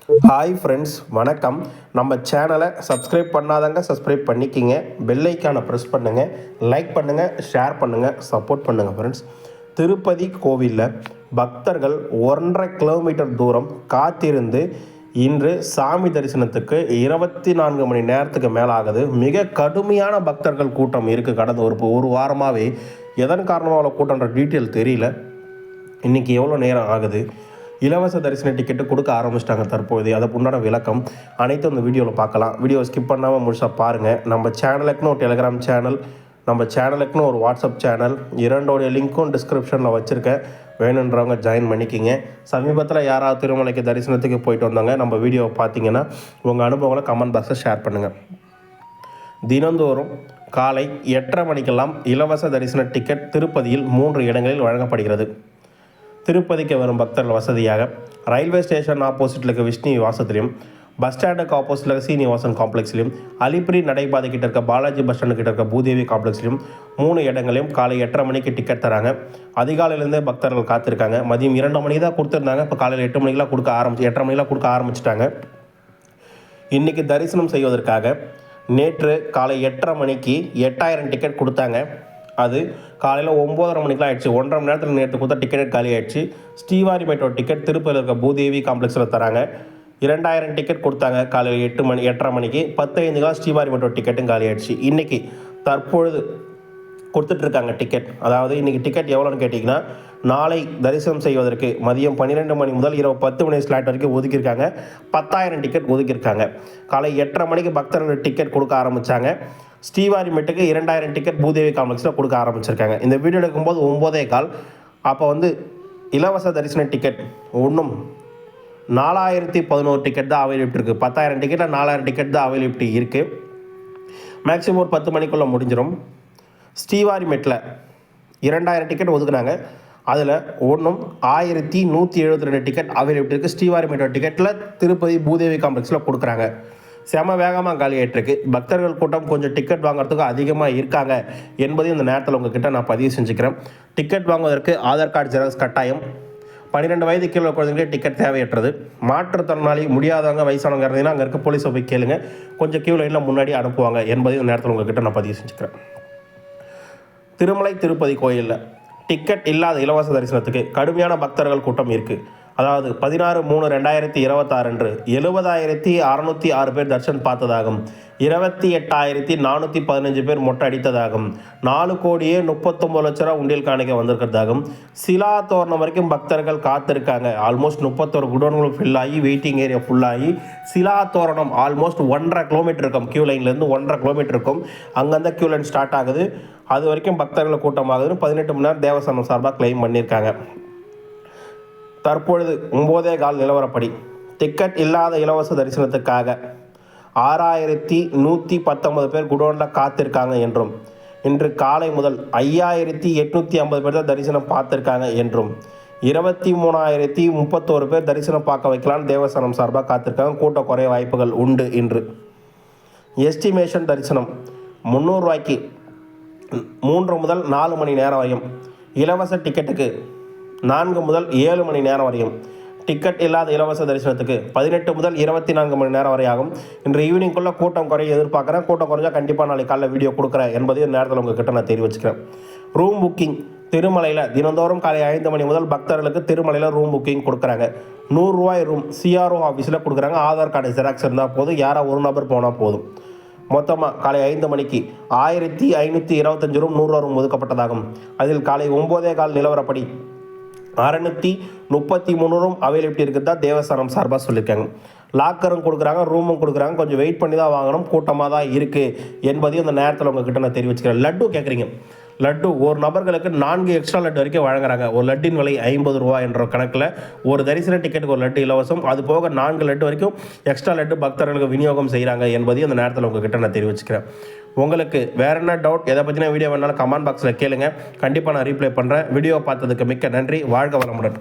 Hi friends, வணக்கம். நம்ம சேனலை சப்ஸ்கிரைப் பண்ணாதங்க சப்ஸ்கிரைப் பண்ணிக்கிங்க. பெல் ஐக்கானை ப்ரெஸ் பண்ணுங்கள், லைக் பண்ணுங்கள், ஷேர் பண்ணுங்கள், சப்போர்ட் பண்ணுங்கள் ஃப்ரெண்ட்ஸ். திருப்பதி கோவிலில் பக்தர்கள் 1.5 கிலோமீட்டர் தூரம் காத்திருந்து இன்று சாமி தரிசனத்துக்கு 24 மணி நேரத்துக்கு மேலே ஆகுது. மிக கடுமையான பக்தர்கள் கூட்டம் இருக்குது. கடந்த ஒரு வாரமாகவே எதன் காரணமாக அவ்வளோ கூட்டன்ற டீட்டெயில் தெரியல. இன்றைக்கி எவ்வளோ நேரம் ஆகுது, இலவச தரிசன டிக்கெட்டு கொடுக்க ஆரம்பிச்சிட்டாங்க தற்போது. அதை உண்டான விளக்கம் அனைத்தும் இந்த வீடியோவில் பார்க்கலாம். வீடியோ ஸ்கிப் பண்ணாமல் முழுசாக பாருங்கள். நம்ம சேனலுக்குன்னு ஒரு டெலிகிராம் சேனல், நம்ம சேனலுக்குன்னு ஒரு வாட்ஸ்அப் சேனல், இரண்டோடைய லிங்க்கும் டிஸ்கிரிப்ஷனில் வச்சுருக்கேன். வேணுன்றவங்க ஜாயின் பண்ணிக்கிங்க. சமீபத்தில் யாராவது திருமலைக்கு தரிசனத்துக்கு போயிட்டு வந்தாங்க, நம்ம வீடியோவை பார்த்தீங்கன்னா உங்கள் அனுபவங்களை கமெண்ட் பாக்ஸில் ஷேர் பண்ணுங்கள். தினந்தோறும் காலை 8:30 மணிக்கெல்லாம் இலவச தரிசன டிக்கெட் திருப்பதியில் 3 இடங்களில் வழங்கப்படுகிறது. திருப்பதிக்கு வரும் பக்தர்கள் வசதியாக ரயில்வே ஸ்டேஷன் ஆப்போசிட்டில் இருக்க விஷ்ணு நிவாசத்திலையும், பஸ் ஸ்டாண்டுக்கு ஆப்போசிட்டில் இருக்க சீனிவாசன் காம்ப்ளெக்ஸ்லையும், அலிப்பிரி நடைபாதை கிட்ட இருக்க பாலாஜி பஸ் ஸ்டாண்டு கிட்ட இருக்க பூதேவி காம்ப்ளெக்ஸ்லையும் 3 இடங்களையும் காலை 8:30 மணிக்கு டிக்கெட் தராங்க. அதிகாலையிலேருந்தே பக்தர்கள் காத்திருக்காங்க. மதியம் 2 மணிக்கு தான் கொடுத்துருந்தாங்க. இப்போ காலையில் 8 மணிக்கெலாம் 8:30 மணிக்கெலாம் கொடுக்க ஆரம்பிச்சிட்டாங்க. இன்றைக்கி தரிசனம் செய்வதற்காக நேற்று காலை 8:30 மணிக்கு 8000 டிக்கெட் கொடுத்தாங்க. அது காலையில் 9:30 மணிக்கெலாம் ஆயிடுச்சு. 1.5 மணி நேரத்தில் நேற்று கொடுத்தா டிக்கெட் காலி ஆயிடுச்சு. ஸ்ரீவாரி மெட்ரோ டிக்கெட் திருப்பதியில் இருக்க பூதேவி காம்ப்ளெக்ஸில் தராங்க. 2000 டிக்கெட் கொடுத்தாங்க காலையில் 8:30 மணிக்கு. 10:05 ஸ்ரீவாரி மெட்ரோ டிக்கெட்டும் காலி ஆயிடுச்சு. இன்றைக்கி தற்பொழுது கொடுத்துட்ருக்காங்க டிக்கெட். அதாவது இன்றைக்கி டிக்கெட் எவ்வளோன்னு கேட்டிங்கன்னா, நாளை தரிசனம் செய்வதற்கு மதியம் 12 மணி முதல் இரவு 10 மணி ஸ்லாட் வரைக்கும் ஒதுக்கியிருக்காங்க. 10,000 டிக்கெட் ஒதுக்கியிருக்காங்க. காலை 8:30 மணிக்கு பக்தர்கள் டிக்கெட் கொடுக்க ஆரம்பித்தாங்க. ஸ்ரீவாரி மெட்டுக்கு 2000 டிக்கெட் பூதேவி காம்ப்ளெக்ஸில் கொடுக்க ஆரம்பிச்சிருக்காங்க. இந்த வீடியோ எடுக்கும்போது 9:15. அப்போ இலவச தரிசன டிக்கெட் இன்னும் 4011 டிக்கெட் தான் அவைலபிலிட்டி இருக்குது. 10,000 டிக்கெட்டில் 4000 டிக்கெட் தான் அவைலபிலிட்டி இருக்குது. மேக்ஸிமம் ஒரு 10 மணிக்குள்ளே முடிஞ்சிடும். ஸ்ரீவாரி மெட்டில் 2000 டிக்கெட் ஒதுக்குனாங்க. அதில் இன்னும் 1172 டிக்கெட் அவைலபிலிட்டி இருக்குது. ஸ்ரீவாரி மெட்ரோ டிக்கெட்டில் திருப்பதி பூதேவி காம்ப்ளெக்ஸில் கொடுக்குறாங்க. செம வேகமாக காலி ஆகிட்டுருக்கு. பக்தர்கள் கூட்டம் கொஞ்சம் டிக்கெட் வாங்குறதுக்கு அதிகமாக இருக்காங்க என்பதையும் இந்த நேரத்தில் உங்ககிட்ட நான் பதிவு செஞ்சுக்கிறேன். டிக்கெட் வாங்குவதற்கு ஆதார் கார்டு ஜெராக்ஸ் கட்டாயம். 12 வயது கீழே குழந்தைங்களே டிக்கெட் தேவையற்றது. மாற்றுத்திறனாளி முடியாதவங்க, வயசானவங்க இருந்தீங்கன்னா அங்கே இருக்க போலீஸை போய் கேளுங்க, கொஞ்சம் கியூ லைனில் முன்னாடி அனுப்புவாங்க என்பதையும் இந்த நேரத்தில் உங்ககிட்ட நான் பதிவு செஞ்சுக்கிறேன். திருமலை திருப்பதி கோயிலில் டிக்கெட் இல்லாத இலவச தரிசனத்துக்கு கடுமையான பக்தர்கள் கூட்டம் இருக்குது. அதாவது 16/3/2026 அன்று 70,606 பேர் தரிசனம் பார்த்ததாகவும், 28,415 பேர் மொட்டை அடித்ததாகவும், 4,39,00,000 உண்டியல் காணிக்க வந்திருக்கிறதாகவும், சிலா தோரணம் வரைக்கும் பக்தர்கள் காத்திருக்காங்க. ஆல்மோஸ்ட் 31 குடோன்களும் ஃபில்லாகி, வெயிட்டிங் ஏரியா ஃபுல்லாகி, சிலா தோரணம் ஆல்மோஸ்ட் 1.5 கிலோமீட்டர் இருக்கும். கியூ லைன்லேருந்து 1.5 கிலோமீட்டர் இருக்கும். அங்கேருந்து கியூ லைன் ஸ்டார்ட் ஆகுது. அது வரைக்கும் பக்தர்கள் கூட்டமாகுதுன்னு 18 மணி நேரம் தேவஸ்தானம் சார்பாக கிளைம் பண்ணியிருக்காங்க. தற்பொழுது 9:15 நிலவரப்படி டிக்கெட் இல்லாத இலவச தரிசனத்துக்காக 6,119 பேர் குடோனில் காத்திருக்காங்க என்றும், இன்று காலை முதல் 5,850 பேர் தான் தரிசனம் பார்த்துருக்காங்க என்றும், 23,031 பேர் தரிசனம் பார்க்க வைக்கலான்னு தேவஸ்தானம் சார்பாக காத்திருக்காங்க. கூட்டம் குறைய வாய்ப்புகள் உண்டு. இன்று எஸ்டிமேஷன் தரிசனம் 300 ரூபாய்க்கு 3 முதல் 4 மணி நேரம் வரையும், இலவச டிக்கெட்டுக்கு 4 முதல் 7 மணி நேரம் வரையும், டிக்கெட் இல்லாத இலவச தரிசனத்துக்கு 18 முதல் 24 மணி நேரம் வரை ஆகும். இன்று ஈவினிங்குள்ளே கூட்டம் குறைய எதிர்பார்க்குறேன். கூட்டம் குறைஞ்சால் கண்டிப்பாக நாளைக்கு காலையில் வீடியோ கொடுக்குறேன் என்பதையும் நேரத்தில் உங்ககிட்ட நான் தெரிவிச்சுக்கிறேன். ரூம் புக்கிங் திருமலையில் தினந்தோறும் காலை 5 மணி முதல் பக்தர்களுக்கு திருமலையில் ரூம் புக்கிங் கொடுக்குறாங்க. 100 ரூபாய் ரூம் சிஆர்ஓ ஆஃபீஸில் கொடுக்குறாங்க. ஆதார் கார்டு ஜெராக்ஸ் இருந்தால் போதும். யாராவது ஒரு நபர் போனால் போதும். மொத்தமாக காலை 5 மணிக்கு 1,525 ரூம் 100 ரூம் ஒதுக்கப்பட்டதாகும். அதில் காலை 9:15 நிலவரப்படி 633 ரூம் அவைலபிலிட்டி இருக்குது தான் தேவஸ்தானம் சார்பாக சொல்லியிருக்காங்க. லாக்கரும் கொடுக்குறாங்க, ரூமும் கொடுக்குறாங்க. கொஞ்சம் வெயிட் பண்ணி தான் வாங்கணும். கூட்டமாக தான் இருக்குது என்பதையும் அந்த நேரத்தில் உங்ககிட்ட நான் தெரிவிச்சுக்கிறேன். லட்டு கேட்குறீங்க. லட்டு ஒரு நபர்களுக்கு 4 எக்ஸ்ட்ரா லட்டு வரைக்கும் வழங்குறாங்க. ஒரு லட்டின் விலை 50 ரூபா என்ற கணக்கில் ஒரு தரிசன டிக்கெட்டுக்கு ஒரு லட்டு இலவசம். அது போக 4 லட்டு வரைக்கும் எக்ஸ்ட்ரா லட்டு பக்தர்களுக்கு விநியோகம் செய்கிறாங்க என்பதையும் அந்த நேரத்தில் உங்ககிட்ட நான் தெரிவிச்சுக்கிறேன். உங்களுக்கு வேறு என்ன டவுட், எதை பற்றின வீடியோ வேணாலும் கமெண்ட் பாக்ஸில் கேளுங்க. கண்டிப்பாக நான் ரீப்ளை பண்ணுறேன். வீடியோ பார்த்ததுக்கு மிக்க நன்றி. வாழ்க வளமுடன்.